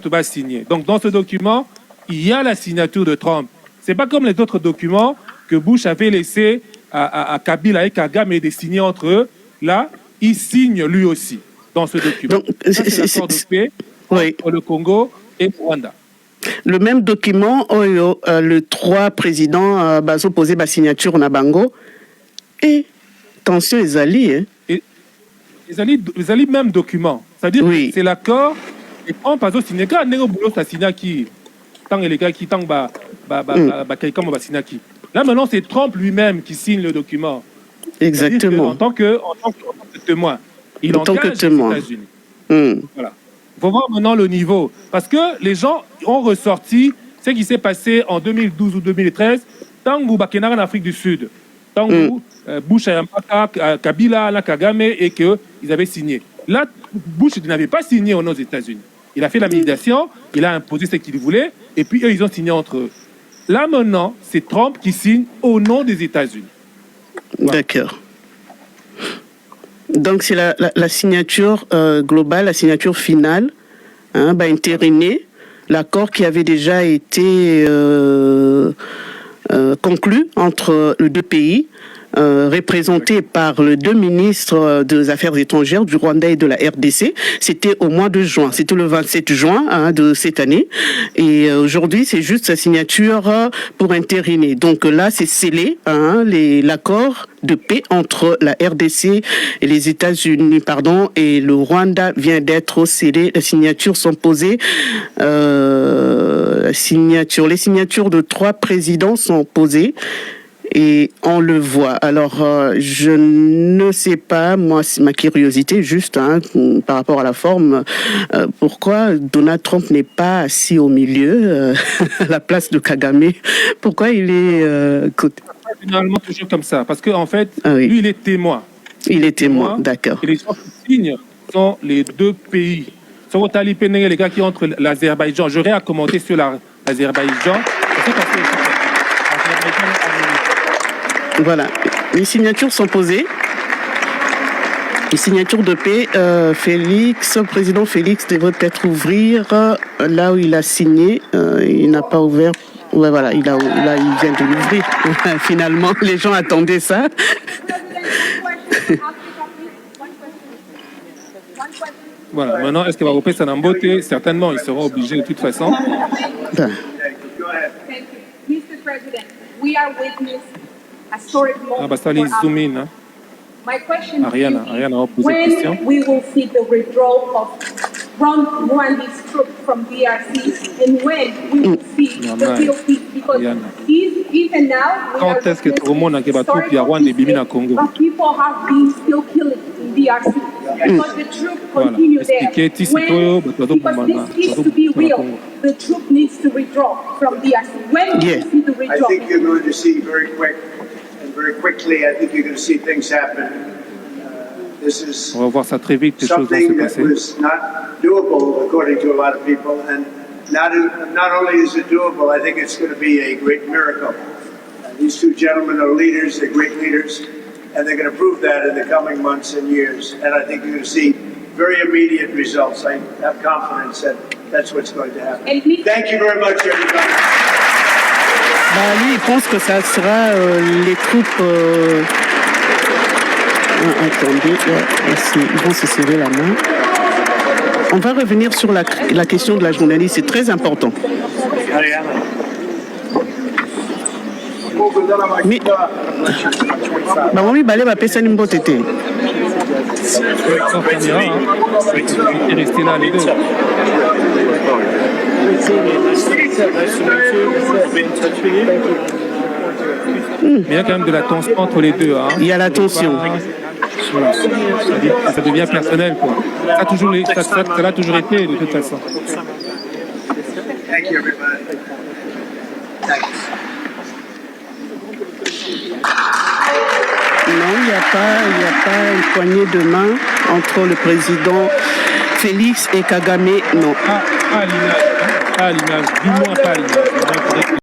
va signer. Donc dans ce document, il y a la signature de Trump. C'est pas comme les autres documents que Bush avait laissé à Kabila et Kagame de signer entre eux. Là, il signe lui aussi dans ce document. C'est l'accord de paix entre le Congo et le Rwanda. Le même document, le 3 présidents ont posé la signature na bango. Et attention, ils allient. Ils allient même document. C'est-à-dire que c'est l'accord. Et Trump a signé. Quand on boulot, ça signe qui tant les gars qui tant là maintenant c'est Trump lui-même qui signe le document. Exactement. En tant que témoin, il engage les États-Unis. Voilà. Il faut voir maintenant le niveau parce que les gens ont ressorti ce qui s'est passé en 2012 ou 2013 tant que Bakena en Afrique du Sud, tant que Bush a Kabila, Kagame et que ils avaient signé. Là, Bush n'avait pas signé aux États-Unis. Il a fait la médiation, il a imposé ce qu'il voulait, et puis eux, ils ont signé entre eux. Là, maintenant, c'est Trump qui signe au nom des États-Unis. Voilà. D'accord. Donc, c'est la signature globale, la signature finale, entériner l'accord qui avait déjà été conclu entre les deux pays, représenté par les deux ministres des Affaires étrangères du Rwanda et de la RDC. C'était au mois de juin, c'était le 27 juin de cette année. Et aujourd'hui, c'est juste sa signature pour entériner. Donc là, c'est scellé, l'accord de paix entre la RDC et les États-Unis, et le Rwanda vient d'être scellé. Les signatures sont posées. Les signatures de 3 présidents sont posées. Et on le voit. Alors, je ne sais pas, moi, c'est ma curiosité, juste par rapport à la forme, pourquoi Donald Trump n'est pas assis au milieu, à la place de Kagame. Pourquoi il est côté... Généralement, toujours comme ça, parce qu'en fait, lui, il est témoin. Il est témoin, d'accord. Et les gens qui signent sont les deux pays. Sur les gars qui entrent l'Azerbaïdjan, j'aurais à commenter sur l'Azerbaïdjan. Voilà, les signatures sont posées. Les signatures de paix, président Félix devrait peut-être ouvrir là où il a signé. Il n'a pas ouvert. Ouais, voilà, il vient de l'ouvrir. Finalement, les gens attendaient ça. Voilà, maintenant, est-ce qu'il va repasser en beauté? Certainement, ils seront obligés de toute façon. Zoom in. My question is, when we will see the withdrawal of Rwanda's troops from DRC, and when we will see the real peace, because even now we are but people have been still killing in DRC because the troops continue there. Because this needs to be real, the troop needs to withdraw from DRC. When will we see the withdrawal? I think you're going to see very quickly, I think you're going to see things happen. This is something that was not doable, according to a lot of people, and not only is it doable, I think it's going to be a great miracle. These two gentlemen are leaders, they're great leaders, and they're going to prove that in the coming months and years. And I think you're going to see very immediate results. I have confidence that that's what's going to happen. Thank you very much, everybody. Lui, il pense que ça sera les troupes... attendez, ils vont se serrer la main. On va revenir sur la question de la journaliste, c'est très important. Mais... oui, balé va passer une bonne tété. Restez là, les deux. Mais il y a quand même de la tension entre les deux. Il y a la tension. Voilà. Ça devient personnel, quoi. Ça a toujours été, de toute façon. Non, il n'y a pas une poignée de main entre le président Félix et Kagame, non. Pas à l'image. Dis-moi pas à l'image.